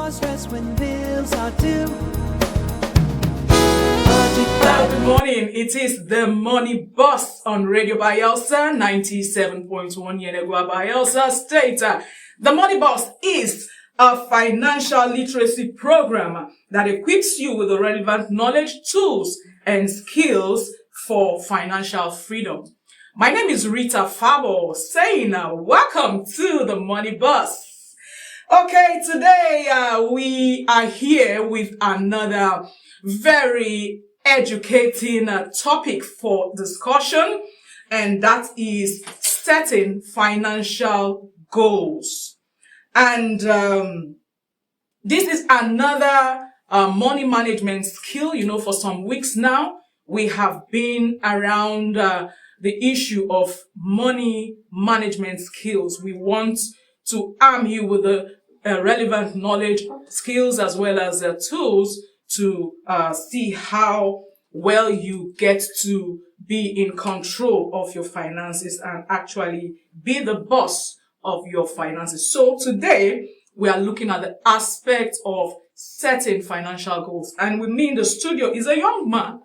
more stress when bills are due. Good morning. It is the Money Boss on Radio Bayelsa 97.1 Yenagoa Bayelsa State. The Money Boss is a financial literacy program that equips you with the relevant knowledge, tools, and skills for financial freedom. My name is Rita Fabo, saying welcome to the Money Boss. Okay, today we are here with another very educating topic for discussion, and that is setting financial goals. And this is another money management skill. You know, for some weeks now, we have been around the issue of money management skills. We want to arm you with the relevant knowledge, skills, as well as tools to see how well you get to be in control of your finances and actually be the boss of your finances. So today, we are looking at the aspect of setting financial goals. And with me in the studio is a young man,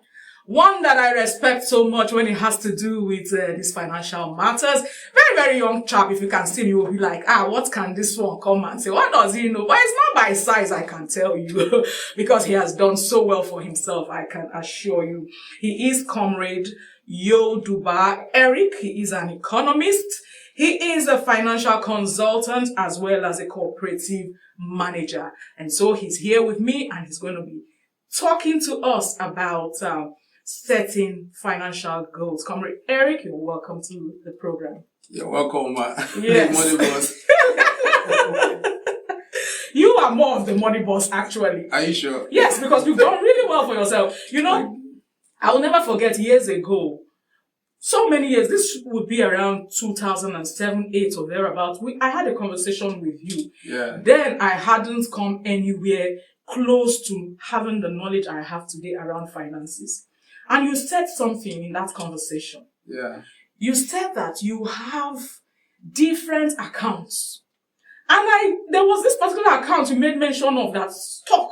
one that I respect so much when it has to do with these financial matters. Very, very young chap. If you can see him, you will be like, what can this one come and say? What does he know? But it's not by size, I can tell you, because he has done so well for himself, I can assure you. He is Comrade Yoduba Eric. He is an economist. He is a financial consultant as well as a cooperative manager. And so he's here with me and he's going to be talking to us about setting financial goals. Comrade Eric, you're welcome to the program. You're welcome, yes. Money Boss. You are more of the money boss, actually. Are you sure? Yes, because you've done really well for yourself. You know, I will never forget years ago, so many years, this would be around 2007, 8 or thereabouts. I had a conversation with you. Yeah. Then I hadn't come anywhere close to having the knowledge I have today around finances. And you said something in that conversation. Yeah. You said that you have different accounts. And there was this particular account you made mention of that stuck.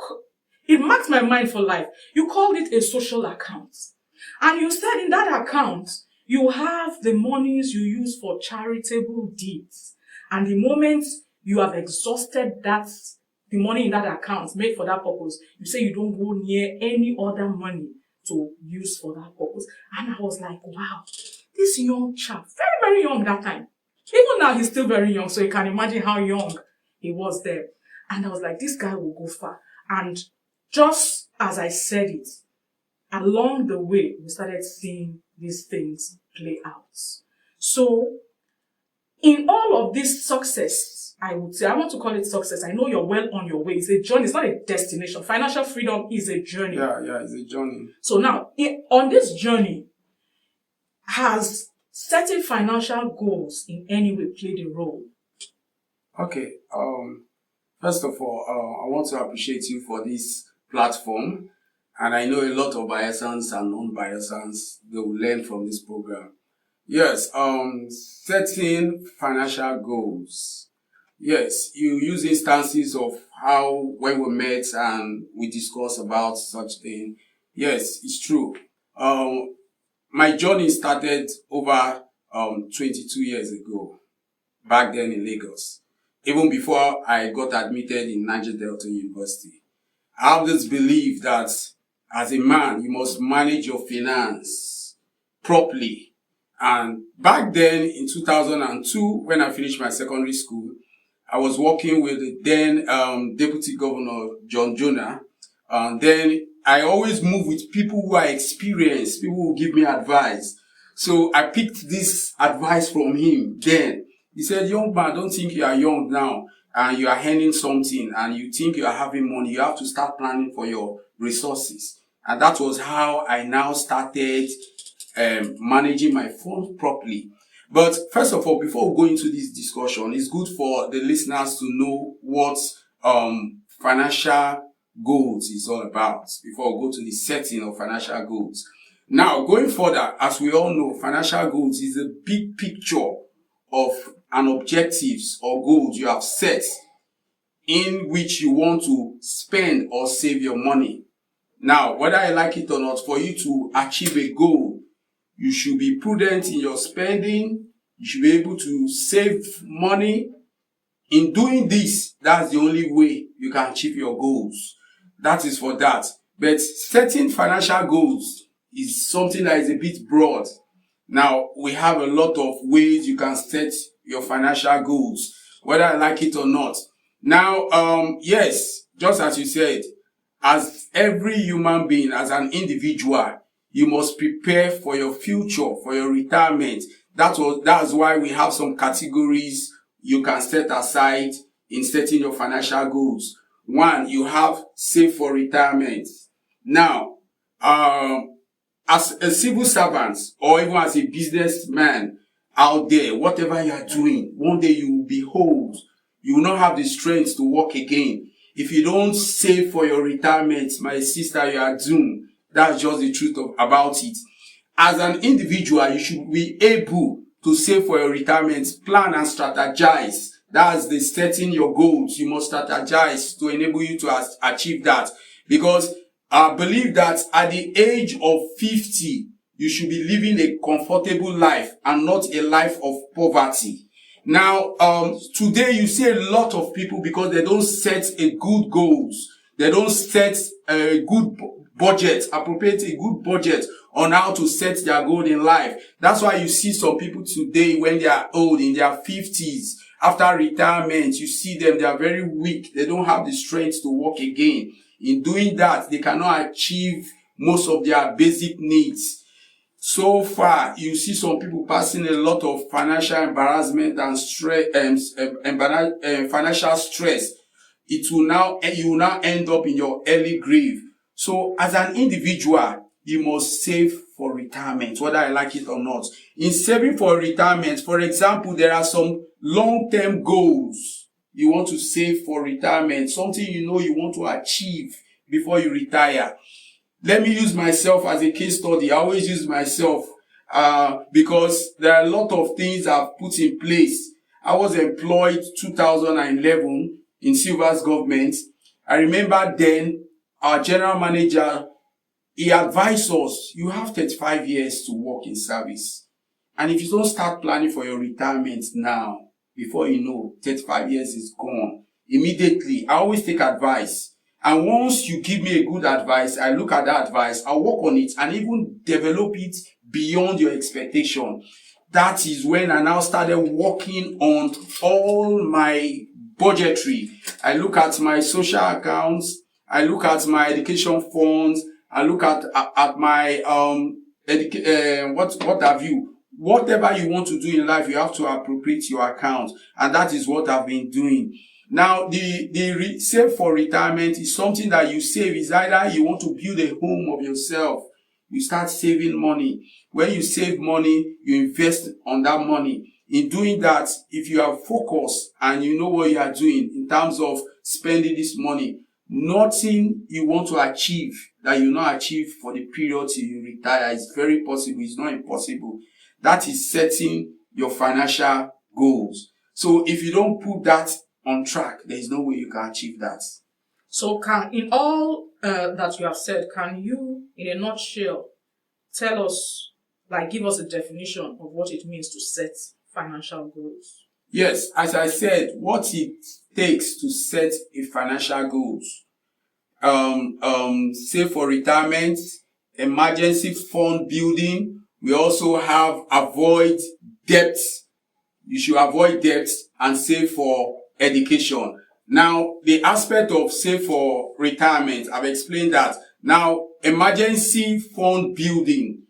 It marked my mind for life. You called it a social account. And you said in that account, you have the monies you use for charitable deeds. And the moment you have exhausted the money in that account made for that purpose, you say you don't go near any other money to use for that purpose. And I was like, wow, this young chap, very, very young that time. Even now, he's still very young, so you can imagine how young he was there. And I was like, this guy will go far. And just as I said it, along the way, we started seeing these things play out. So, in all of this success, I would say, I want to call it success. I know you're well on your way. It's a journey. It's not a destination. Financial freedom is a journey. Yeah, it's a journey. So now, on this journey, has setting financial goals in any way played a role? Okay. First of all, I want to appreciate you for this platform. And I know a lot of Bayelsans and non-Bayelsans, they will learn from this program. Yes, setting financial goals. Yes, you use instances of how when we met and we discussed about such thing. Yes, it's true. My journey started over 22 years ago, back then in Lagos. Even before I got admitted in Niger Delta University. I have this belief that as a man, you must manage your finance properly. And back then in 2002, when I finished my secondary school, I was working with the then Deputy Governor John Jonah. Then I always move with people who are experienced, people who give me advice. So I picked this advice from him then. He said, young man, don't think you are young now and you are earning something and you think you are having money. You have to start planning for your resources. And that was how I now started managing my funds properly. But first of all, before we go into this discussion, it's good for the listeners to know what financial goals is all about before we go to the setting of financial goals. Now, going further, as we all know, financial goals is a big picture of an objectives or goals you have set in which you want to spend or save your money. Now, whether I like it or not, for you to achieve a goal, you should be prudent in your spending. You should be able to save money. In doing this, that's the only way you can achieve your goals. That is for that. But setting financial goals is something that is a bit broad. Now, we have a lot of ways you can set your financial goals, whether I like it or not. Now, yes, just as you said, as every human being, as an individual, you must prepare for your future, for your retirement. That's why we have some categories you can set aside in setting your financial goals. One, you have save for retirement. Now, as a civil servant or even as a businessman out there, whatever you are doing, one day you will be old. You will not have the strength to work again. If you don't save for your retirement, my sister, you are doomed. That's just the truth about it. As an individual, you should be able to save for your retirement, plan and strategize. That's the setting your goals. You must strategize to enable you to achieve that. Because I believe that at the age of 50, you should be living a comfortable life and not a life of poverty. Now, today you see a lot of people, because they don't set a good goals. They don't set a good budget, appropriate a good budget on how to set their goal in life. That's why you see some people today, when they are old, in their 50s, after retirement, you see them, they are very weak. They don't have the strength to work again. In doing that, they cannot achieve most of their basic needs. So far, you see some people passing a lot of financial embarrassment and stress, financial stress. You will now end up in your early grave. So as an individual, you must save for retirement, whether I like it or not. In saving for retirement, for example, there are some long-term goals you want to save for retirement, something you know you want to achieve before you retire. Let me use myself as a case study. I always use myself because there are a lot of things I've put in place. I was employed 2011 in Silvers government. I remember then our general manager, he advised us, you have 35 years to work in service. And if you don't start planning for your retirement now, before you know, 35 years is gone. Immediately, I always take advice. And once you give me a good advice, I look at that advice, I work on it and even develop it beyond your expectation. That is when I now started working on all my budgetary. I look at my social accounts, I look at my education funds, I look at my what have you. Whatever you want to do in life, you have to appropriate your account, and that is what I've been doing. Now, the save for retirement is something that you save. Is either you want to build a home of yourself, you start saving money. When you save money, you invest on that money. In doing that, if you are focused and you know what you are doing in terms of spending this money, nothing you want to achieve that you not achieve for the period till you retire is very possible. It's not impossible. That is setting your financial goals. So if you don't put that on track, there is no way you can achieve that. So in all that you have said, can you, in a nutshell, tell us, give us a definition of what it means to set financial goals? Yes, as I said, what it takes to set a financial goals. Save for retirement, emergency fund building. We also have avoid debt. You should avoid debt and save for education. Now, the aspect of save for retirement, I've explained that. Now, emergency fund building.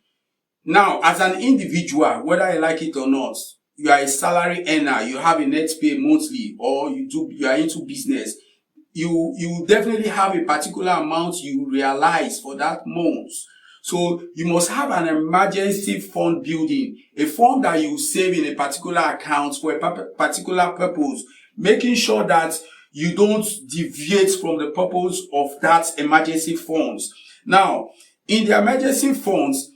Now, as an individual, whether I like it or not, you are a salary earner, you have a net pay monthly, or you are into business. You definitely have a particular amount you realize for that month. So you must have an emergency fund building, a fund that you save in a particular account for a particular purpose, making sure that you don't deviate from the purpose of that emergency funds. Now, in the emergency funds,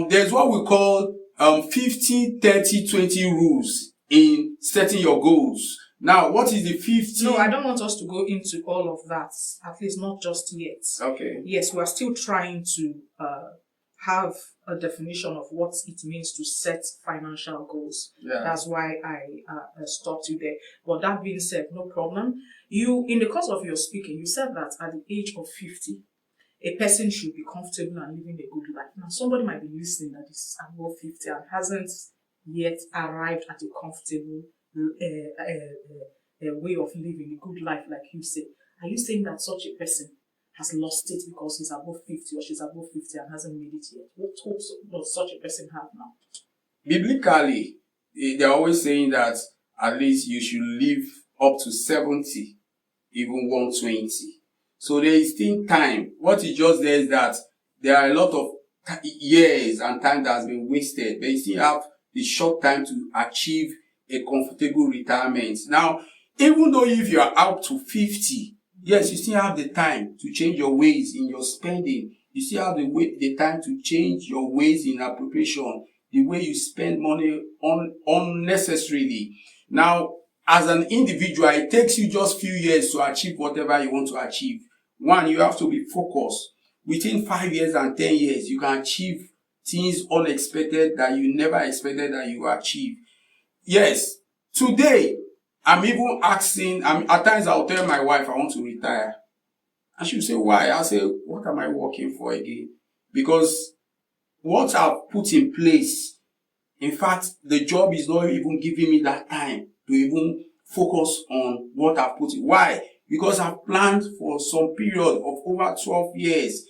there's what we call 50-30-20 rules in setting your goals. Now, what is the 50? No, I don't want us to go into all of that, at least not just yet. Okay. Yes, we are still trying to have a definition of what it means to set financial goals. Yeah. That's why I stopped you there. But that being said, no problem. You, in the course of your speaking, you said that at the age of 50, a person should be comfortable and living a good life. Now, somebody might be listening that is above 50 and hasn't yet arrived at a comfortable way of living a good life, like you say. Are you saying that such a person has lost it because he's above 50 or she's above 50 and hasn't made it yet? What hopes does such a person have now? Biblically, they're always saying that at least you should live up to 70, even 120. So there is still time. What is just there is that there are a lot of years and time that has been wasted, but you still have the short time to achieve a comfortable retirement. Now, even though if you are up to 50, yes, you still have the time to change your ways in your spending. You still have the time to change your ways in appropriation, the way you spend money unnecessarily. Now, as an individual, it takes you just few years to achieve whatever you want to achieve. One, you have to be focused. Within 5 years and 10 years, you can achieve things unexpected that you never expected that you will achieve. Yes, today, I'm even asking, at times I'll tell my wife I want to retire. And she'll say, why? I'll say, what am I working for again? Because what I've put in place, in fact, the job is not even giving me that time to even focus on what I've put in. Why? Because I've planned for some period of over 12 years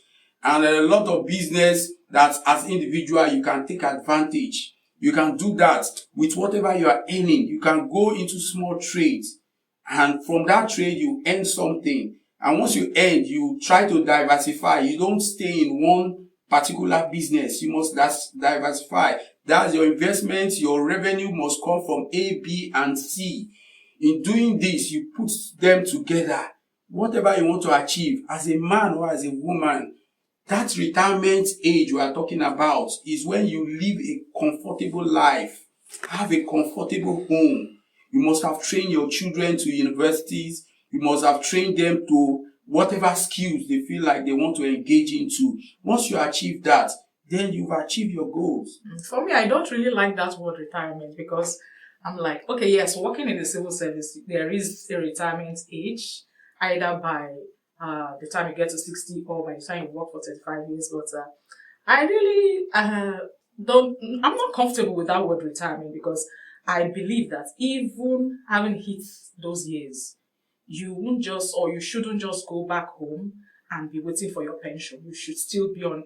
and a lot of business that as individual you can take advantage. You can do that with whatever you are earning. You can go into small trades and from that trade you earn something. And once you earn, you try to diversify. You don't stay in one particular business. You must diversify. That's your investment. Your revenue must come from A, B, and C. In doing this, you put them together. Whatever you want to achieve as a man or as a woman, that retirement age we are talking about is when you live a comfortable life, have a comfortable home. You must have trained your children to universities. You must have trained them to whatever skills they feel like they want to engage into. Once you achieve that, then you've achieved your goals. For me, I don't really like that word retirement because I'm like, okay, yes, working in the civil service, there is a retirement age, either by the time you get to 60 or by the time you work for 35 years. But I really I'm not comfortable with that word retirement because I believe that even having hit those years, you won't just, or you shouldn't just go back home and be waiting for your pension. You should still be on,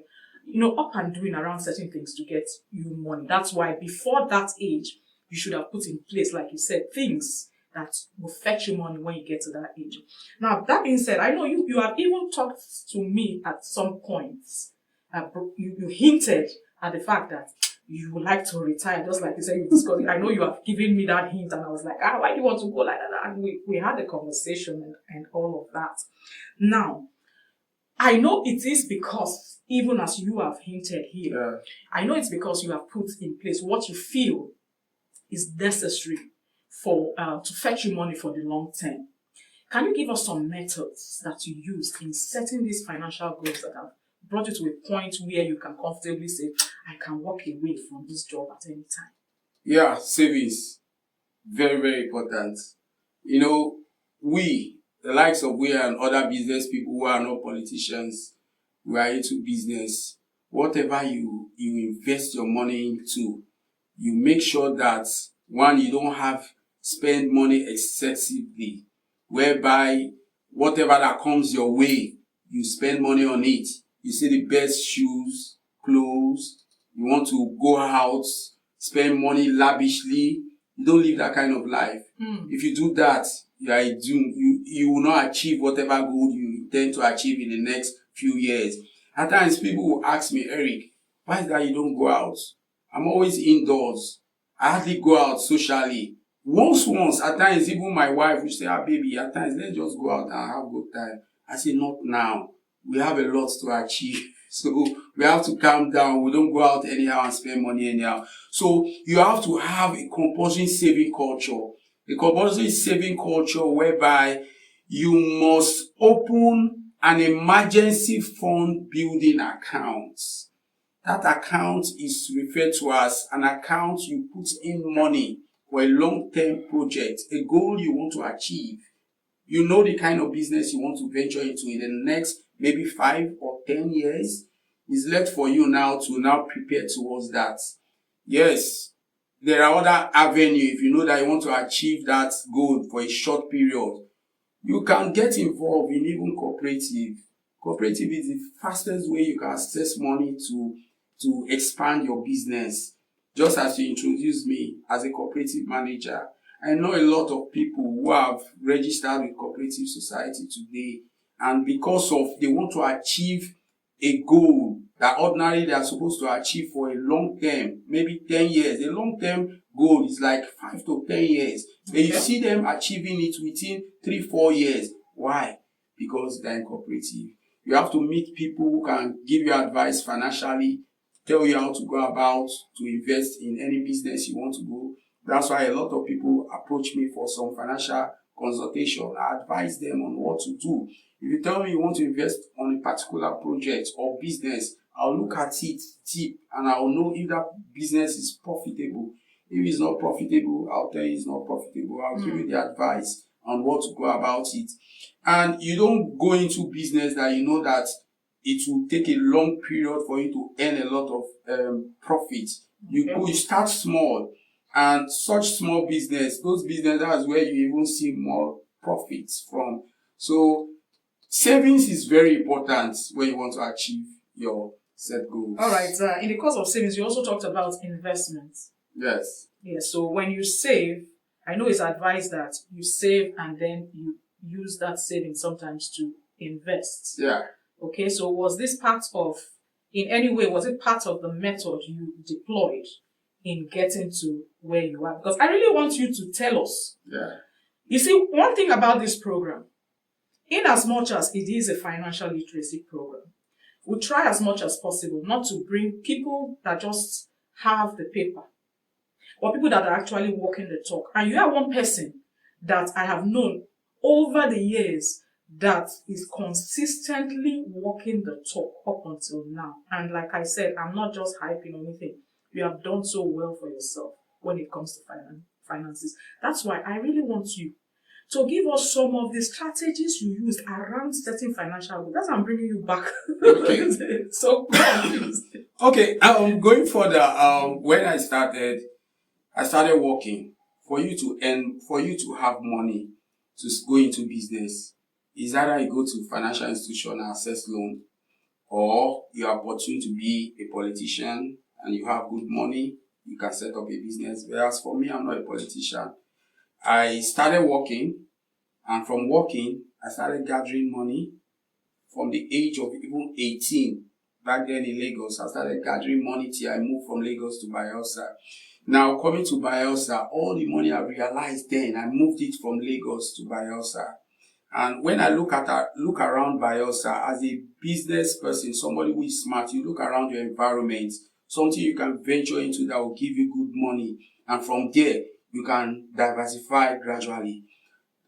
up and doing around certain things to get you money. That's why before that age, you should have put in place, like you said, things that will fetch you money when you get to that age. Now, that being said, I know you have even talked to me at some points. You hinted at the fact that you would like to retire, just like you said, you discussed it. I know you have given me that hint, and I was like, why do you want to go like that? And we had a conversation and all of that. Now, I know it is because, even as you have hinted here, I know it's because you have put in place what you feel is necessary for to fetch you money for the long term. Can you give us some methods that you used in setting these financial goals that have brought you to a point where you can comfortably say, I can walk away from this job at any time? Yeah, savings. Very, very important. We, the likes of we and other business people who are not politicians, we are into business. Whatever you invest your money into, you make sure that, one, you don't spend money excessively, whereby whatever that comes your way, you spend money on it. You see the best shoes, clothes, you want to go out, spend money lavishly. You don't live that kind of life. If you do that, you will not achieve whatever goal you intend to achieve in the next few years. At times, people will ask me, Eric, why is that you don't go out? I'm always indoors. I hardly go out socially. Once, at times, even my wife will say, baby, at times, let's just go out and have a good time. I say, not now. We have a lot to achieve. So we have to calm down. We don't go out anyhow and spend money anyhow. So you have to have a compulsory saving culture. a compulsory saving culture whereby you must open an emergency fund building account. That account is referred to as an account you put in money for a long-term project, a goal you want to achieve. You know the kind of business you want to venture into in the next maybe 5 or 10 years. It's left for you now to now prepare towards that. Yes, there are other avenues. If you know that you want to achieve that goal for a short period, you can get involved in even cooperative. Cooperative is the fastest way you can access money to expand your business. Just as you introduced me as a cooperative manager, I know a lot of people who have registered with cooperative society today, and because of they want to achieve a goal that ordinarily they are supposed to achieve for a long term, maybe 10 years. A long term goal is like 5 to 10 years. And you see them achieving it within 3-4 years. Why? Because they're in cooperative. You have to meet people who can give you advice financially, tell you how to go about to invest in any business you want to go. That's why a lot of people approach me for some financial consultation. I advise them on what to do. If you tell me you want to invest on a particular project or business, I'll look at it deep and I'll know if that business is profitable. If it's not profitable, I'll tell you it's not profitable. I'll give you the advice on what to go about it. And you don't go into business that you know that it will take a long period for you to earn a lot of profit. You start small, and such small business, those businesses, that's where you even see more profits from. So savings is very important when you want to achieve your set goals. All right. In the course of savings, you also talked about investments. Yes. Yes. So when you save, I know it's advised that you save and then you use that saving sometimes to invest. Yeah. Okay. So was this part of, in any way, was it part of the method you deployed in getting to where you are? Because I really want you to tell us. Yeah. You see, one thing about this program, in as much as it is a financial literacy program, we try as much as possible not to bring people that just have the paper, or people that are actually walking the talk. And you are one person that I have known over the years that is consistently walking the talk up until now. And like I said, I'm not just hyping or anything. You have done so well for yourself when it comes to finances. That's why I really want you to give us some of the strategies you used around setting financial goals. That's why I'm bringing you back. Okay. So confused. Okay. Going further, when I started working. For you to have money to go into business, is either you go to financial institution and access loan, or you are opportune to be a politician and you have good money, you can set up a business. Whereas for me, I'm not a politician. I started working, and from working, I started gathering money from the age of even 18. Back then in Lagos, I started gathering money till I moved from Lagos to Bayelsa. Now, coming to Bayelsa, all the money I realized then, I moved it from Lagos to Bayelsa. And when I look around Bayelsa as a business person, somebody who is smart, you look around your environment, something you can venture into that will give you good money. And from there, you can diversify gradually.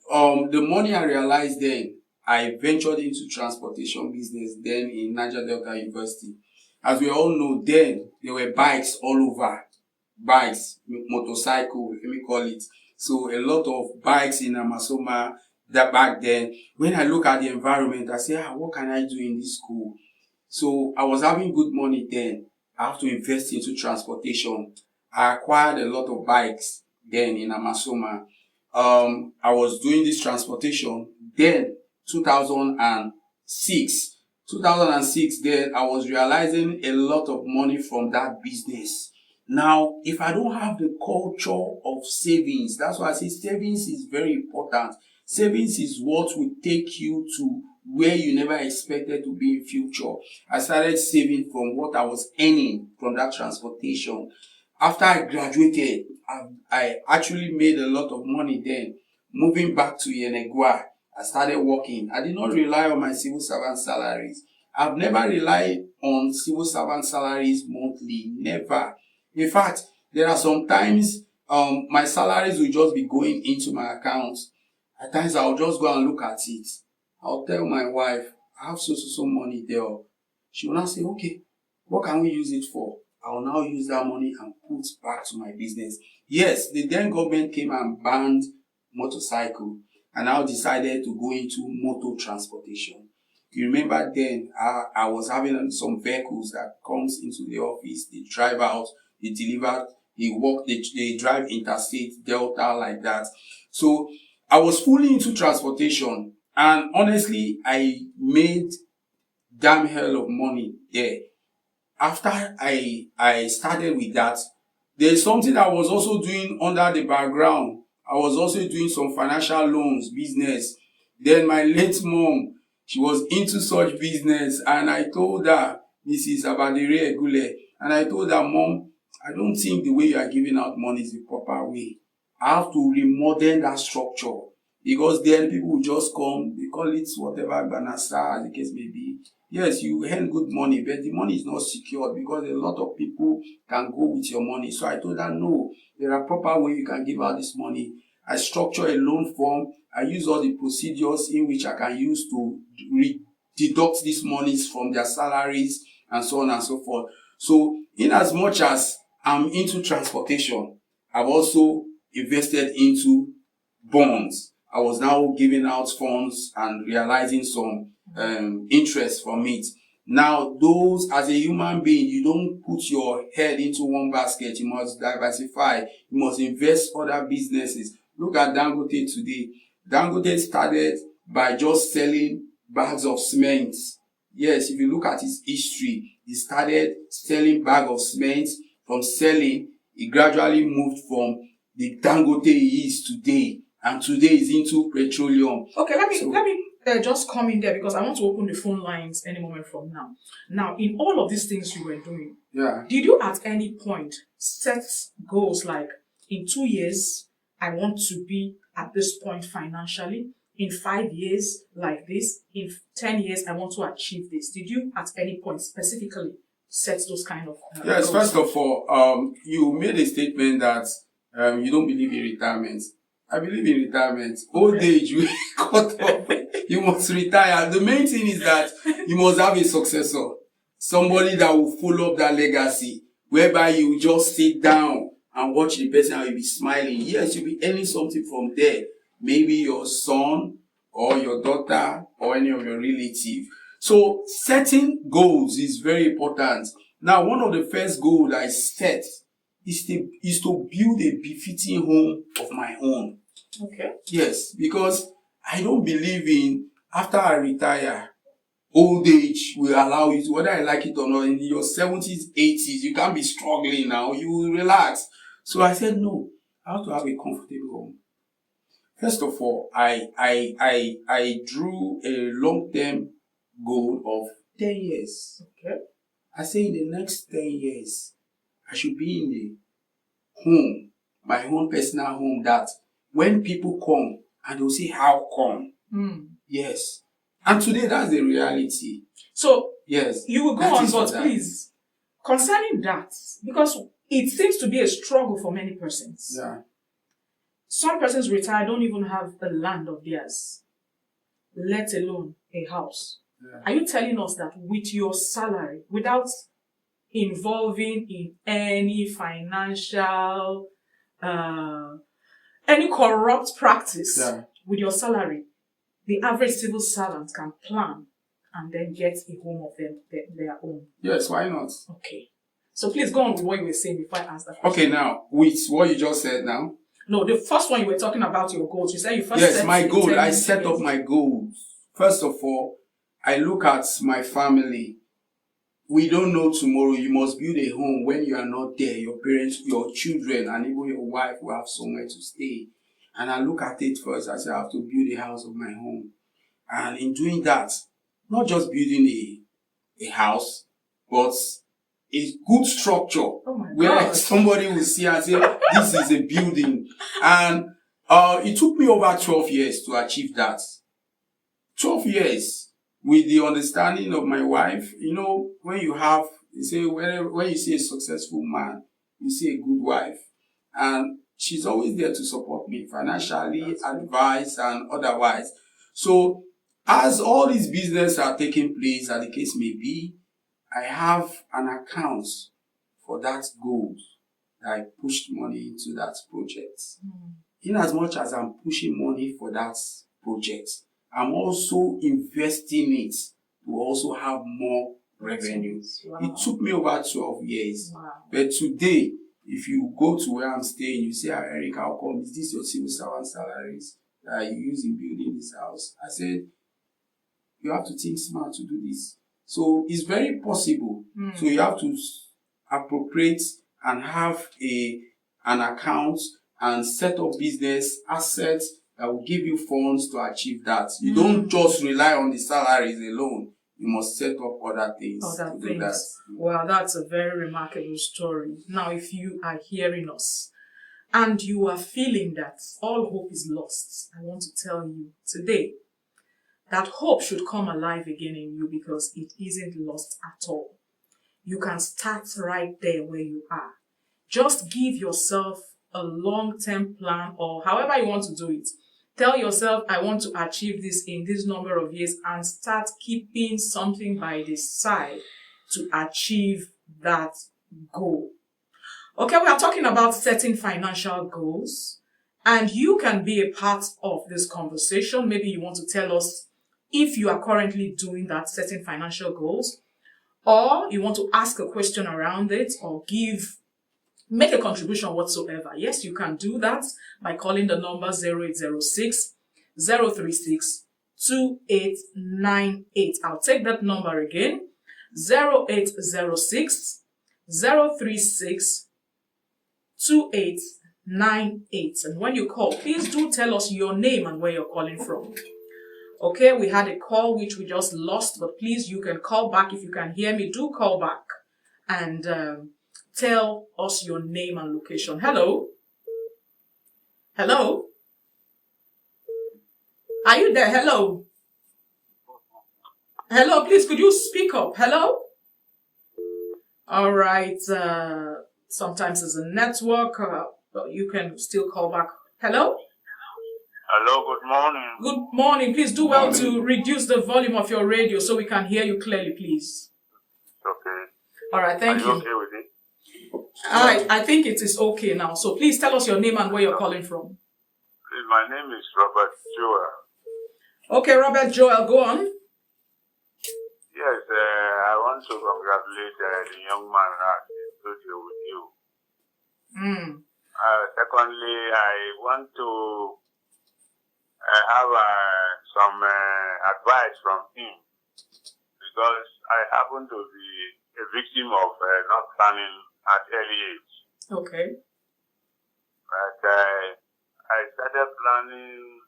The money I realized then, I ventured into transportation business then in Niger Delta University. As we all know, then there were bikes all over. Bikes, motorcycle, let me call it. So a lot of bikes in Amasoma that back then. When I look at the environment, I say, what can I do in this school? So I was having good money then. I have to invest into transportation. I acquired a lot of bikes then in Amasoma. I was doing this transportation then 2006. 2006 then I was realizing a lot of money from that business. Now, if I don't have the culture of savings, that's why I say savings is very important. Savings is what will take you to where you never expected to be in future. I started saving from what I was earning from that transportation. After I graduated, I actually made a lot of money then. Moving back to Yenegua, I started working. I did not rely on my civil servant salaries. I've never relied on civil servant salaries monthly. Never. In fact, there are some times my salaries will just be going into my account. At times I'll just go and look at it. I'll tell my wife, I have so money there. She will now say, okay, what can we use it for? I will now use that money and put back to my business. Yes, the then government came and banned motorcycle and now decided to go into motor transportation. You remember then, I was having some vehicles that comes into the office, they drive out, they deliver, they work, they drive interstate, Delta, like that. So I was fully into transportation, and honestly, I made damn hell of money there. After I started with that, there's something I was also doing under the background. I was also doing some financial loans, business. Then my late mom, she was into such business, and I told her, Mrs. Abadere Egule, and I told her, Mom, I don't think the way you are giving out money is the proper way. I have to remodel that structure, because then people will just come, they call it whatever, Banasa, as the case may be. Yes, you earn good money, but the money is not secured because a lot of people can go with your money. So I told her, no, there are proper ways you can give out this money. I structure a loan form. I use all the procedures in which I can use to deduct these monies from their salaries and so on and so forth. So in as much as I'm into transportation, I've also invested into bonds. I was now giving out funds and realizing some interest from it. Now, those, as a human being, you don't put your head into one basket. You must diversify. You must invest other businesses. Look at Dangote today. Dangote started by just selling bags of cement. Yes, if you look at his history, he started selling bag of cement. From selling, he gradually moved from the Dangote he is today, and today is into petroleum. Okay, let me just come in there, because I want to open the phone lines any moment from now. Now, in all of these things you were doing, did you at any point set goals like, in 2 years, I want to be at this point financially? In 5 years, like this? In 10 years, I want to achieve this. Did you at any point specifically set those kind of yes, goals? first of all, you made a statement that you don't believe in retirement. I believe in retirement. Old age, you cut off. You must retire. The main thing is that you must have a successor. Somebody that will follow up that legacy, whereby you just sit down and watch the person and you'll be smiling. Yes, you'll be earning something from there. Maybe your son or your daughter or any of your relatives. So setting goals is very important. Now, one of the first goals I set is to build a befitting home of my own. Okay. Yes, because I don't believe in, after I retire, old age will allow you to, whether I like it or not, in your 70s, 80s, you can't be struggling now, you will relax. So I said, no, I have to have a comfortable home. First of all, I drew a long-term goal of 10 years. Okay. I say in the next 10 years, I should be in a home, my own personal home, that when people come and they'll say, how come? Yes. And today, that's the reality. So, yes, you will go on, but please, concerning that, because it seems to be a struggle for many persons. Yeah. Some persons retire, don't even have a land of theirs, let alone a house. Yeah. Are you telling us that with your salary, without involving in any financial, any corrupt practice, with your salary, the average civil servant can plan and then get a home of their own? Yes, why not? Okay. So please go on with what you were saying before I answer that question. Okay, now, with what you just said now. No, the first one you were talking about your goals. You said you first set my goal. I set up my goals. First of all, I look at my family. We don't know tomorrow. You must build a home. When you are not there, your parents, your children, and even your wife will have somewhere to stay. And I look at it first. I say, I have to build a house of my own. And in doing that, not just building a house, but a good structure where somebody will see and say, this is a building. And it took me over 12 years to achieve that. 12 years with the understanding of my wife. You know, when you say a successful man, you see a good wife. And she's always there to support me financially, advice, and otherwise. So as all these businesses are taking place, as the case may be, I have an account for that goal that I pushed money into that project. In as much as I'm pushing money for that project, I'm also investing it to also have more revenue. Wow. It took me over 12 years. Wow. But today, if you go to where I'm staying, you say, Eric, how come? Is this your civil servant salaries that you use in building this house? I said, you have to think smart to do this. So it's very possible. So you have to appropriate and have an account and set up business assets that will give you funds to achieve that. You don't just rely on the salaries alone. You must set up other things to do that. Wow, that's a very remarkable story. Now, if you are hearing us and you are feeling that all hope is lost, I want to tell you today that hope should come alive again in you, because it isn't lost at all. You can start right there where you are. Just give yourself a long-term plan, or however you want to do it. Tell yourself, I want to achieve this in this number of years, and start keeping something by the side to achieve that goal. Okay, we are talking about setting financial goals, and you can be a part of this conversation. Maybe you want to tell us if you are currently doing that, setting financial goals, or you want to ask a question around it, or make a contribution whatsoever. Yes, you can do that by calling the number 0806 036 2898. I'll take that number again. 0806 036 2898. And when you call, please do tell us your name and where you're calling from. Okay, we had a call which we just lost, but please, you can call back. If you can hear me, do call back and tell us your name and location. Hello? Hello? Are you there? Hello? Hello, please, could you speak up? Hello? All right. Sometimes it's a network, but you can still call back. Hello? Hello, good morning. Good morning. Please do well to reduce the volume of your radio so we can hear you clearly, please. Okay. All right, thank you. Are you okay with it? I think it is okay now. So please tell us your name and where you're calling from. My name is Robert Joel. Okay, Robert Joel, go on. Yes, I want to congratulate the young man at the studio with you. Secondly, I want to have some advice from him, because I happen to be a victim of not planning at early age. Okay. But I started planning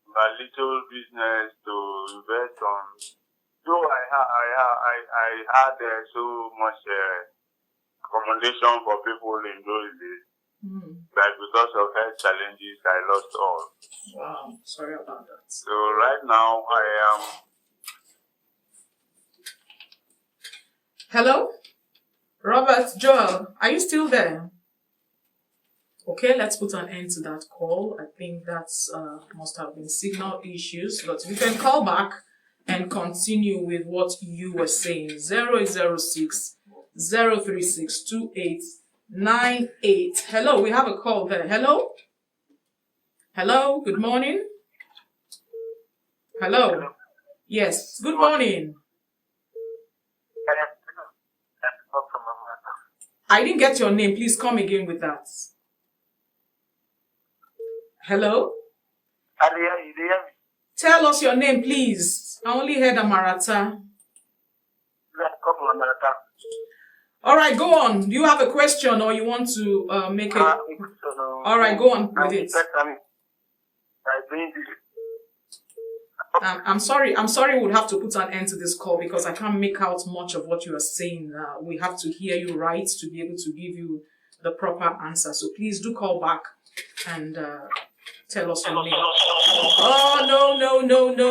my little business to invest on. Though I had so much accommodation for people in those days, but because of health challenges, I lost all. Wow, sorry about that. So right now I am. Hello? Robert Joel, are you still there? Okay, let's put an end to that call. I think that's must have been signal issues, but you can call back and continue with what you were saying. 0806 036 2898. Hello, we have a call there. Hello? Hello, good morning. Hello? Yes, good morning. I didn't get your name. Please come again with that. Hello? Tell us your name, please. I only heard Amarata. All right, go on. Do you have a question or you want to make it? All right, go on with it. I'm sorry. We'll have to put an end to this call because I can't make out much of what you are saying. We have to hear you right to be able to give you the proper answer. So please do call back and tell us your name. Oh, no.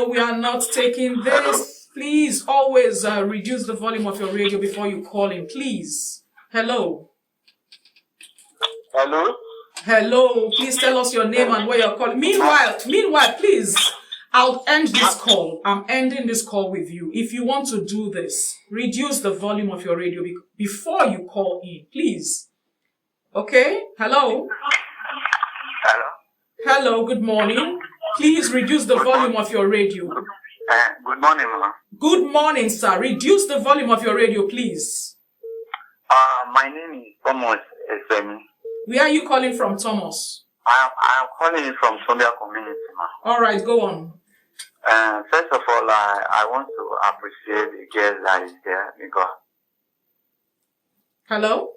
We are not taking this. Please always reduce the volume of your radio before you call in, please. Hello. Hello? Hello, please tell us your name and where you're calling. Meanwhile, please, I'll end this call. I'm ending this call with you. If you want to do this, reduce the volume of your radio before you call in, please. Okay? Hello? Hello? Hello, good morning. Please reduce the volume of your radio. Good morning, Mama. Good morning, sir. Reduce the volume of your radio, please. My name is Thomas Esemi. Where are you calling from, Thomas? I am calling you from Sombia community, ma. All right, go on. First of all, I want to appreciate the guest that is there because. Hello?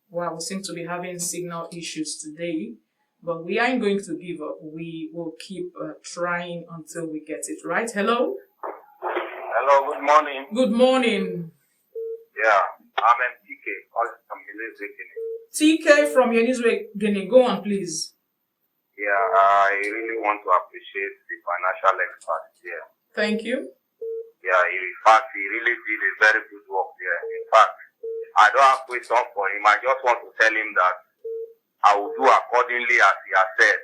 Well, we seem to be having signal issues today, but we aren't going to give up. We will keep trying until we get it right. Hello? Hello, good morning. Good morning. Yeah, I'm MTK, calling from Yenizwe, Guinea. TK from Yenizwe, Guinea. Go on, please. Yeah, I really want to appreciate the financial expert here. Thank you. Yeah, in fact, he really did a very good work there. In fact, I don't have question for him. I just want to tell him that I will do accordingly as he has said,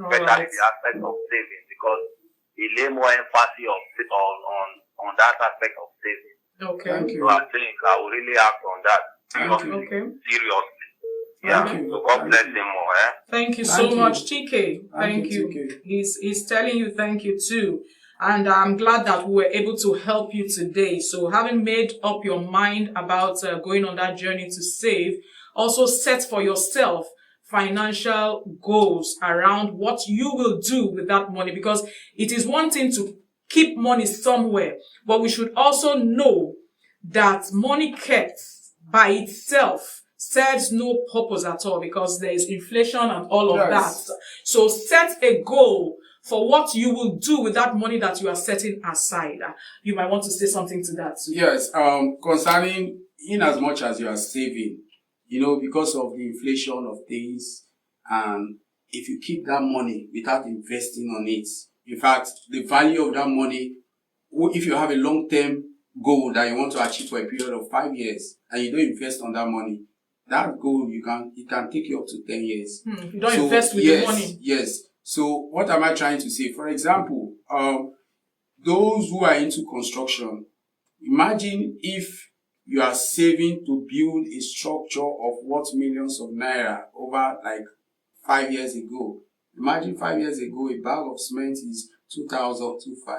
especially the aspect of saving, because he lay more emphasis on that aspect of saving. Okay. Thank you. So I think I will really act on that. Thank you. Okay. Seriously. Yeah. Thank you. So God bless him more. Thank you Thank so you. much, TK. Thank you. TK. He's telling you thank you too. And I'm glad that we were able to help you today. So having made up your mind about going on that journey to save, also set for yourself financial goals around what you will do with that money, because it is one thing to keep money somewhere, but we should also know that money kept by itself serves no purpose at all, because there is inflation and all of Yes. that. So set a goal for what you will do with that money that you are setting aside. You might want to say something to that too. Yes, concerning in as much as you are saving, because of the inflation of things, and if you keep that money without investing on it, in fact, the value of that money, if you have a long-term goal that you want to achieve for a period of 5 years and you don't invest on that money, that goal it can take you up to 10 years. You don't invest with the money. Yes. So what am I trying to say? For example, those who are into construction, imagine if you are saving to build a structure of what millions of naira over like 5 years ago. Imagine 5 years ago, a bag of cement is 2,025.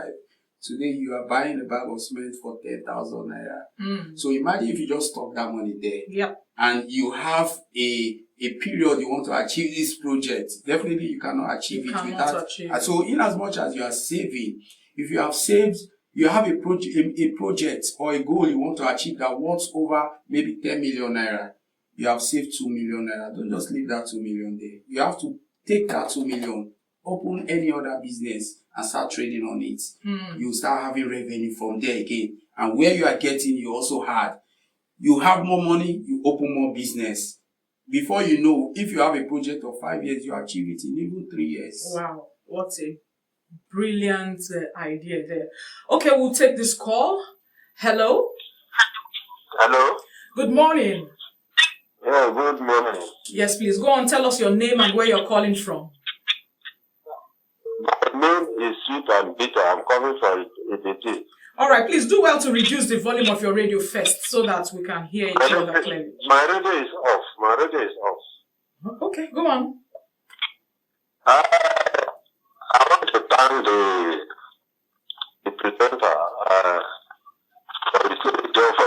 Today, you are buying a bag of cement for 10,000 naira. So imagine if you just stock that money there. Yep. And you have a period you want to achieve this project. Definitely, you cannot achieve it without. So, in as much as you are saving, if you have saved, you have a project or a goal you want to achieve that worth over maybe 10 million naira. You have saved 2 million naira. Don't just leave that 2 million there. You have to take that 2 million, open any other business and start trading on it. You start having revenue from there again. And where you are getting, you also had. You have more money, you open more business. Before you know, if you have a project of 5 years, you achieve it in even 3 years. Wow, what a brilliant idea there. Okay, we'll take this call. Hello? Hello? Good morning. Yeah, good morning. Yes, please. Go on, tell us your name and where you're calling from. My name is Sweet and Bitter. I'm coming from EDT. All right, please do well to reduce the volume of your radio first so that we can hear each other clearly. My radio is off. My radio is off. Okay, go on. I want to thank the presenter for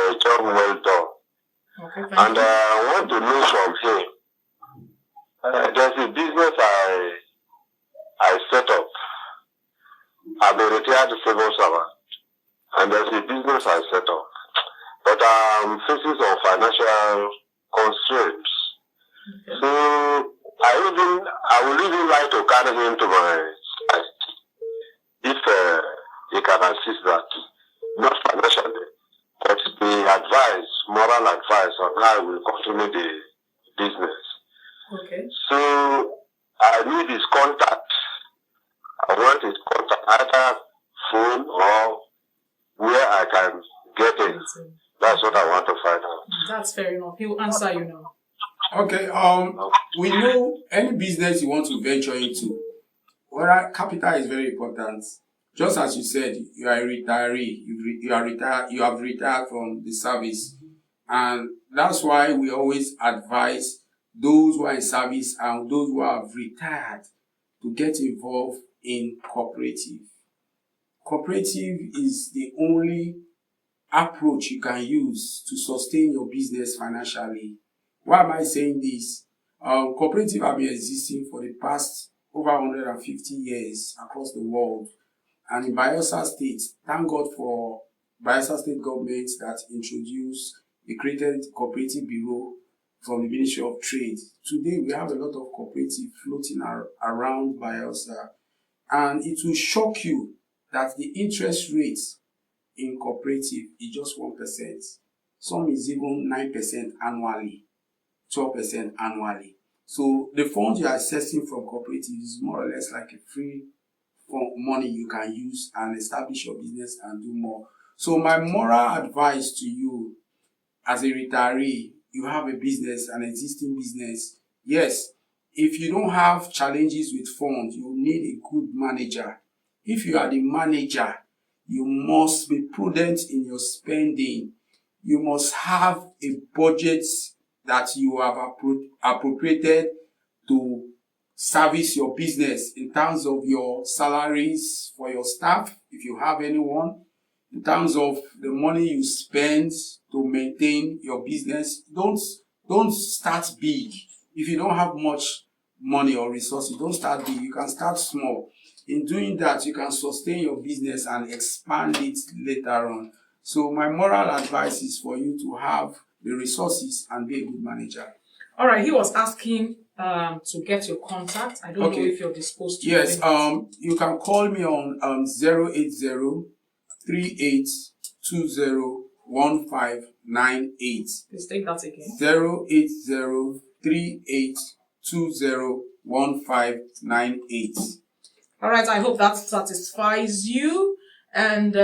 a job well done. Okay, thank And you. I want to know from him. There's a business I set up. I'm a retired civil servant. And there's a business I set up. But I'm facing some financial constraints. Okay. So I would even like to carry him to my side if he can assist that. Not financially, but the advice, moral advice on how we will continue the business. Okay. So I need his contact. I want his contact, either phone or where I can get it. That's what I want to find out. That's fair enough. He'll answer you now. Okay. We know any business you want to venture into, well, capital is very important. Just as you said, you are a retiree. You are retired. You have retired from the service, and that's why we always advise those who are in service and those who have retired to get involved in cooperative. Cooperative is the only approach you can use to sustain your business financially. Why am I saying this? Cooperative have been existing for the past over 150 years across the world. And in Bayelsa State, thank God for Bayelsa State government that introduced the created cooperative bureau from the Ministry of Trade. Today, we have a lot of cooperative floating around Bayelsa. And it will shock you that the interest rates in cooperative is just 1%. Some is even 9% annually, 12% annually. So the funds you are accessing from cooperative is more or less like a free money you can use and establish your business and do more. So my moral advice to you as a retiree, you have a business, an existing business. Yes, if you don't have challenges with funds, you need a good manager. If you are the manager, you must be prudent in your spending. You must have a budget that you have appropriated to service your business in terms of your salaries for your staff, if you have anyone, in terms of the money you spend to maintain your business. Don't start big. If you don't have much money or resources, don't start big. You can start small. In doing that, you can sustain your business and expand it later on. So my moral advice is for you to have the resources and be a good manager. All right, he was asking to get your contact. I don't know if you're disposed to. Yes, you can call me on 080-3820-1598. Please take that again. 080-3820-1598. All right, I hope that satisfies you. And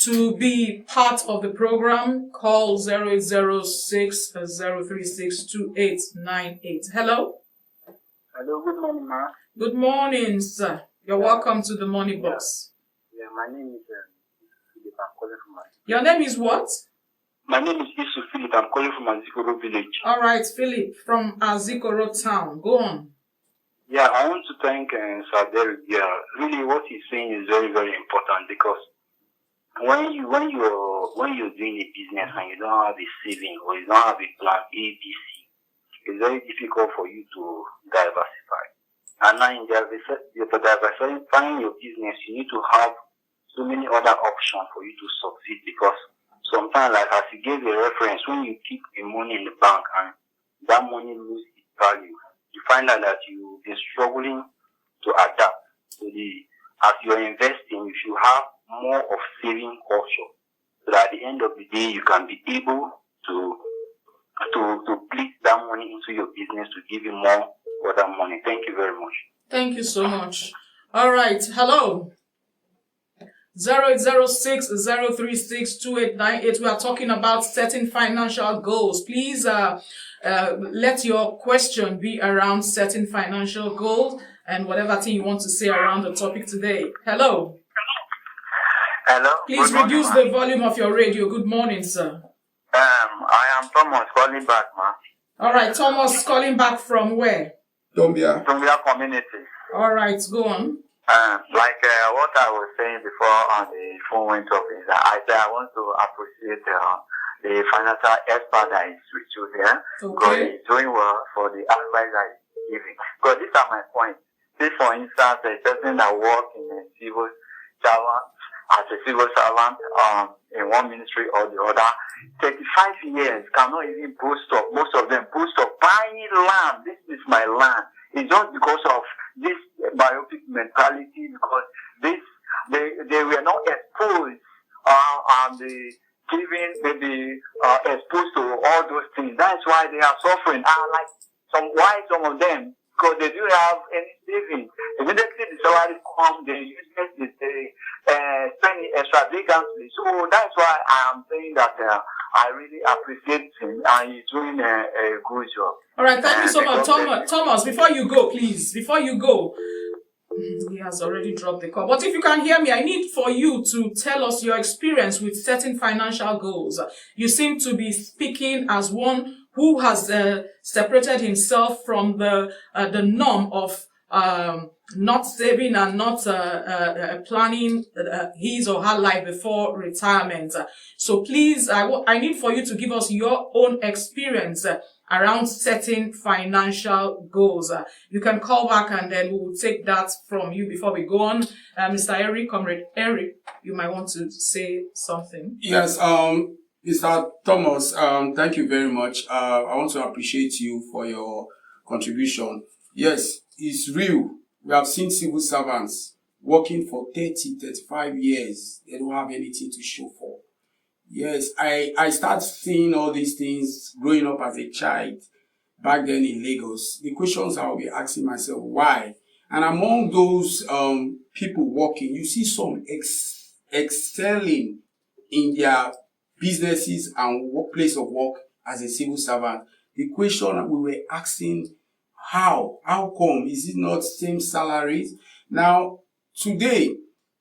to be part of the program, call 0806-036-2898. Hello? Hello, good morning, ma. Good morning, sir. You're welcome to the Money Box. Yeah, my name is Philip. I'm calling from Your name is what? My name is Isu Philip. I'm calling from Azikoro village. All right, Philip, from Azikoro town. Go on. Yeah, I want to thank Sir Derek. Yeah, really what he's saying is very, very important because when you're doing a business and you don't have a saving or you don't have a plan A, B, C, it's very difficult for you to diversify. And now in diversifying your business, you need to have so many other options for you to succeed because sometimes, like as you gave a reference, when you keep the money in the bank and that money loses its value, you find out that you've been struggling to adapt. So as you're investing, you should have more of saving culture, so that at the end of the day, you can be able to place that money into your business to give you more other money. Thank you very much. Thank you so much. All right. Hello. 0806-036-2898. We are talking about setting financial goals. Please let your question be around setting financial goals and whatever thing you want to say around the topic today. Hello. Hello. Please reduce the volume of your radio. Good morning, sir. I am Thomas calling back, ma. All right, Thomas calling back from where? Dombia. From your community. All right, go on. Like what I was saying before on the phone went off is that I want to appreciate the financial expert that is with you there. Because he's doing well for the advice that he's giving. Because these are my points. Say for instance, a person that works in a civil servant, as a civil servant, in one ministry or the other, 35 years cannot even boost up. Most of them boost up buying land. This is my land. It's just because of this biopic mentality, because they were not exposed and they maybe exposed to all those things. That's why they are suffering. Some of them, because they don't have any savings. Immediately the salary comes, they use it, they spend it extravagantly. So that's why I am saying that I really appreciate him, and he's doing a good job. All right, thank you so much, Because Thomas. Before you go, please, before you go, he has already dropped the call. But if you can hear me, I need for you to tell us your experience with setting financial goals. You seem to be speaking as one who has separated himself from the norm of not saving and not planning his or her life before retirement. So please, I need for you to give us your own experience around setting financial goals. You can call back and then we will take that from you before we go on. Mr. Eric, Comrade Eric, you might want to say something. Yes, Mr. Thomas, thank you very much. I want to appreciate you for your contribution. Yes, it's real. We have seen civil servants working for 30, 35 years. They don't have anything to show for. Yes, I started seeing all these things growing up as a child back then in Lagos. The questions I will be asking myself, why? And among those people working, you see some excelling in their businesses and workplace of work as a civil servant. The question we were asking, how come? Is it not same salaries? Now, today,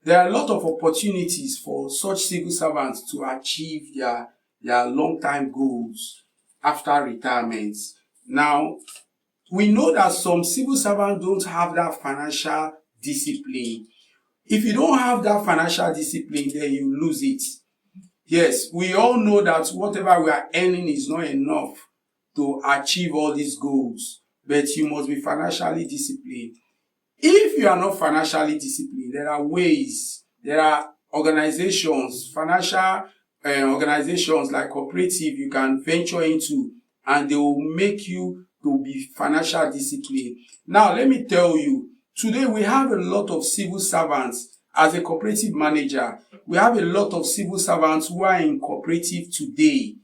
there are a lot of opportunities for such civil servants to achieve their long-time goals after retirement. Now, we know that some civil servants don't have that financial discipline. If you don't have that financial discipline, then you lose it. Yes, we all know that whatever we are earning is not enough to achieve all these goals, but you must be financially disciplined. If you are not financially disciplined, there are ways, there are organizations, financial organizations like cooperative you can venture into, and they will make you to be financial disciplined. Now, let me tell you, today we have a lot of civil servants. As a cooperative manager, we have a lot of civil servants who are in cooperative today.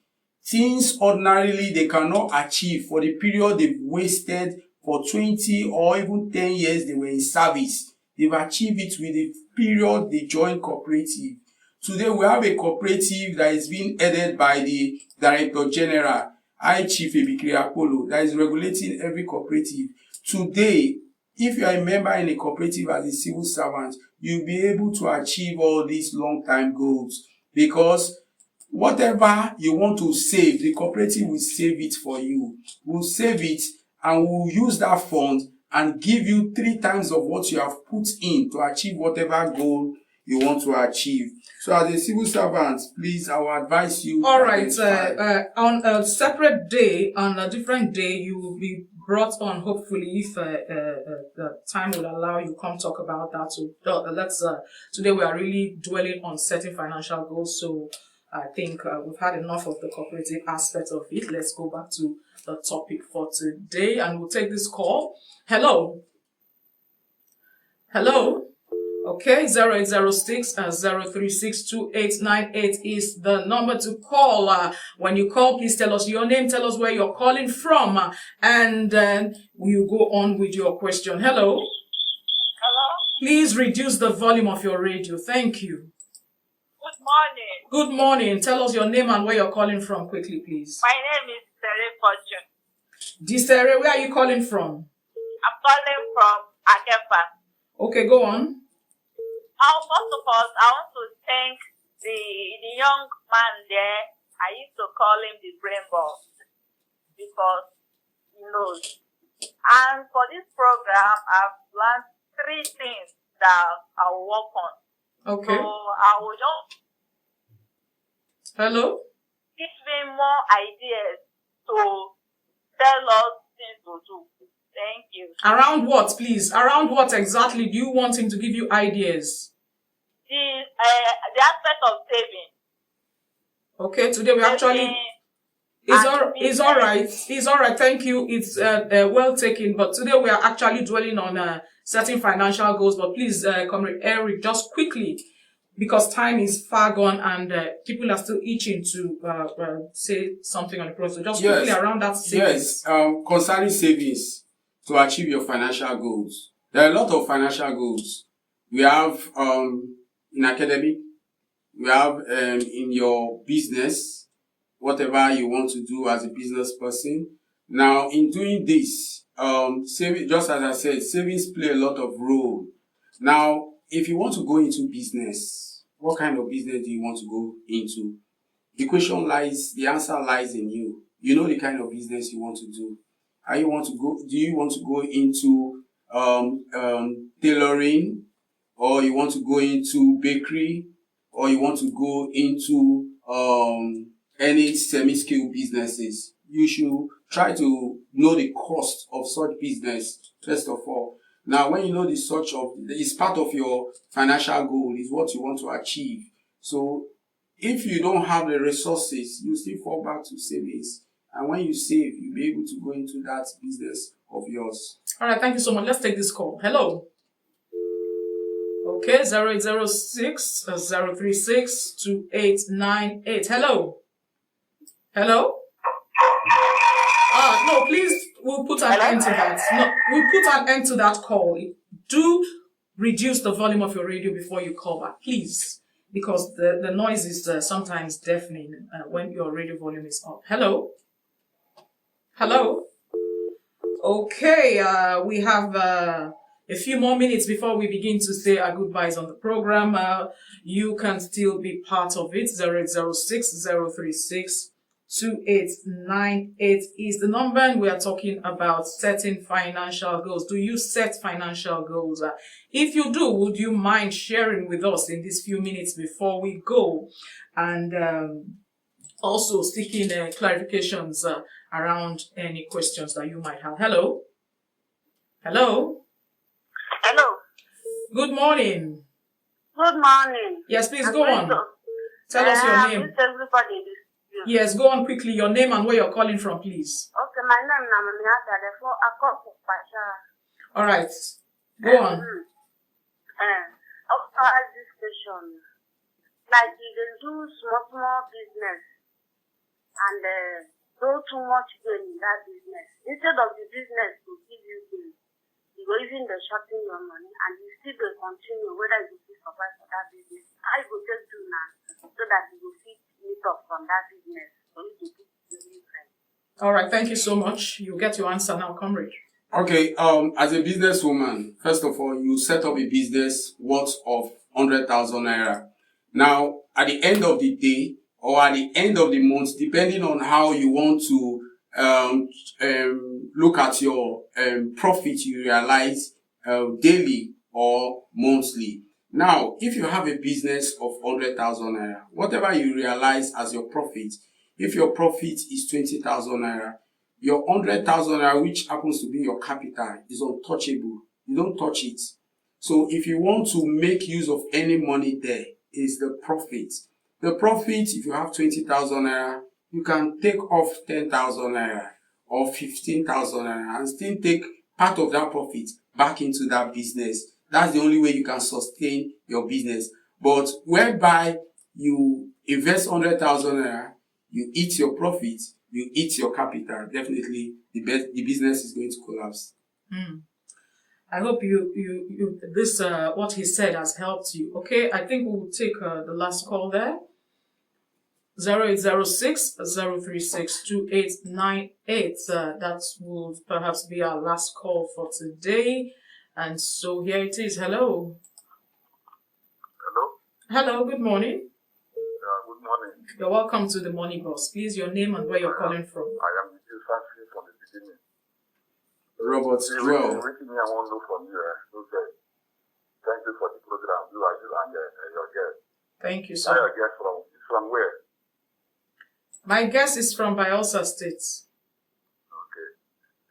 Things ordinarily they cannot achieve for the period they've wasted for 20 or even 10 years they were in service. They've achieved it with the period they joined cooperative. Today we have a cooperative that is being headed by the Director General, I Chief Ebikiri Apollo, that is regulating every cooperative. Today, if you are a member in a cooperative as a civil servant, you'll be able to achieve all these long-time goals, because whatever you want to save, the cooperative will save it for you. We'll save it and we'll use that fund and give you 3 times of what you have put in to achieve whatever goal you want to achieve. So as a civil servant, please, I will advise you. All right, on a separate day, on a different day, you will be brought on, hopefully, if the time will allow you, come talk about that. So today we are really dwelling on setting financial goals. So I think we've had enough of the cooperative aspect of it. Let's go back to the topic for today, and we'll take this call. Hello. Okay, 0806 036 2898 is the number to call. When you call, please tell us your name, tell us where you're calling from, and then we'll go on with your question. Hello? Hello? Please reduce the volume of your radio. Thank you. Good morning. Good morning. Tell us your name and where you're calling from quickly, please. My name is Sere Fortune. Disere, where are you calling from? I'm calling from Akefa. Okay, go on. First of all, I want to thank the young man there. I used to call him the brain boss because he knows. And for this program, I've learned 3 things that I will work on. Okay. So I will just give me more ideas to tell us things to do. Thank you. Around what, please? Around what exactly do you want him to give you ideas? The aspect of saving. Okay, today we actually... It's all right. Thank you. It's well taken. But today we are actually dwelling on setting financial goals. But please, Comrade Eric, just quickly, because time is far gone and people are still itching to say something on the process. Just quickly around that savings. Yes, concerning savings to achieve your financial goals. There are a lot of financial goals. We have in academic, we have in your business, whatever you want to do as a business person. Now, in doing this, saving, just as I said, savings play a lot of role. Now, if you want to go into business, what kind of business do you want to go into? The answer lies in you. You know the kind of business you want to do. Do you want to go into tailoring, or you want to go into bakery, or you want to go into any semi-skilled businesses? You should try to know the cost of such business, first of all. Now, when you know it's part of your financial goal, is what you want to achieve. So, if you don't have the resources, you still fall back to savings. And when you save, you'll be able to go into that business of yours. All right, thank you so much. Let's take this call. Hello. Okay, 0806 036 2898. Hello. Hello. No, please, we'll put an end to that. No, we'll put an end to that call. Do reduce the volume of your radio before you call back, please, because the noise is sometimes deafening when your radio volume is up. Hello. Hello. Okay, we have a few more minutes before we begin to say our goodbyes on the program. You can still be part of it. 0806 036 2898 is the number, and we are talking about setting financial goals. Do you set financial goals? If you do, would you mind sharing with us in these few minutes before we go? And also seeking clarifications around any questions that you might have. Hello? Hello? Hello. Good morning. Good morning. Yes, please go on. Tell us your name. Everybody in this studio. Yes, go on quickly. Your name and where you're calling from, please. Okay, my name is Namamiata. Therefore, I call for Pasha. All right. Go on. I'll ask this question. Like, you can do small business and do too much gain in that business. Instead of the business to give you gain, you go even the shorten your money and you still will continue whether you will survive for that business. I will just do now so that you will fit meet up from that business for you to keep the different. All right, thank you so much. You get your answer now, comrade. Okay, as a businesswoman, first of all, you set up a business worth of 100,000 naira. Now, at the end of the day or at the end of the month, depending on how you want to look at your profit you realize daily or monthly. Now, if you have a business of 100,000 naira, whatever you realize as your profit, if your profit is 20,000 naira, your 100,000 naira, which happens to be your capital, is untouchable. You don't touch it. So if you want to make use of any money there, is the profit. The profit, if you have 20,000 naira, you can take off 10,000 naira or 15,000 naira and still take part of that profit back into that business. That's the only way you can sustain your business. But whereby you invest 100,000 naira, you eat your profit, you eat your capital, definitely the business is going to collapse. I hope this what he said has helped you. Okay, I think we'll take the last call there. 0806 036 2898. That will perhaps be our last call for today. And so here it is. Hello. Hello. Hello, good morning. Good morning. You're welcome to the Money Boss. Please, your name and where you're calling from. I am with you from the beginning. Robert Joel. Everything I want to know from you, okay. Thank you for the program. You and your guest. Thank you, Where sir. your guest from where? My guess is from Bayelsa State. Okay.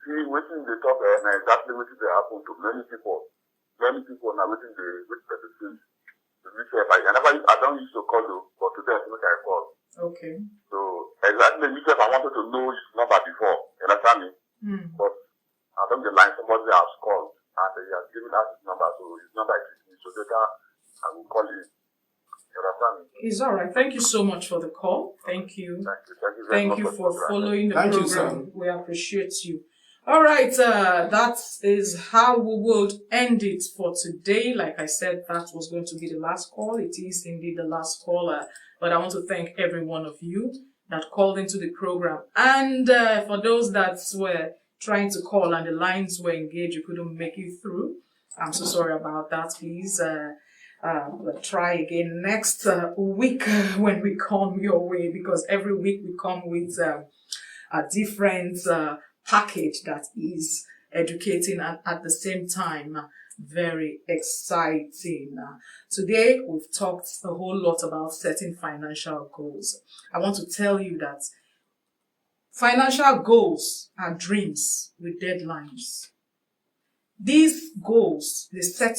See, waiting they talk exactly what they happen to many people. Many people now waiting the things. I don't used to call you, but today I think I call. Okay. So exactly I wanted to know his number before. You understand me? But along the line somebody has called and he has given us his number, so his number is with me. So later I will call him. You understand me? It's all right. Thank you so much for the call. Thank you. Thank you very much for following the Thank you, program. sir. We appreciate you. All right, that is how we will end it for today. Like I said, that was going to be the last call. It is indeed the last call, but I want to thank every one of you that called into the program. And for those that were trying to call and the lines were engaged, you couldn't make it through. I'm so sorry about that. Please try again next week when we come your way, because every week we come with a different package that is educating and at the same time very exciting. Today we've talked a whole lot about setting financial goals. I want to tell you that financial goals are dreams with deadlines. These goals, they set,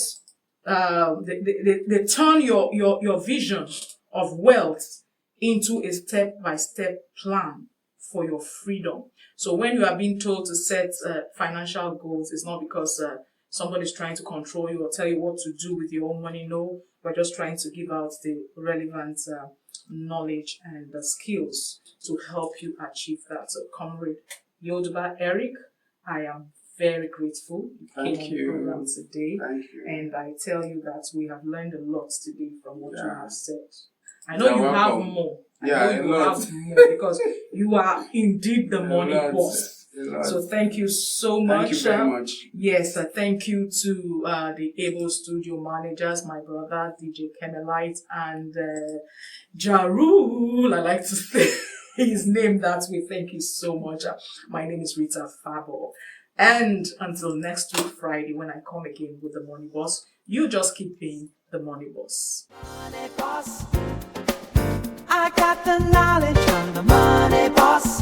they turn your vision of wealth into a step-by-step plan for your freedom. So when you are being told to set financial goals, it's not because somebody's trying to control you or tell you what to do with your own money. No, we're just trying to give out the relevant knowledge and the skills to help you achieve that. So, Comrade Yoduba Eric, I am very grateful you came on the program today. Thank you. And I tell you that we have learned a lot today from what you have said. I know you have more. I know you have more because you are indeed the money boss. So thank you so much. Thank you very much. Yes, thank you to the Able Studio managers, my brother DJ Kenelite and Jarul. I like to say his name that way. Thank you so much. My name is Rita Fabo. And until next week, Friday, when I come again with the Money Boss, you just keep being the Money Boss. Money boss. I got the knowledge from the money boss.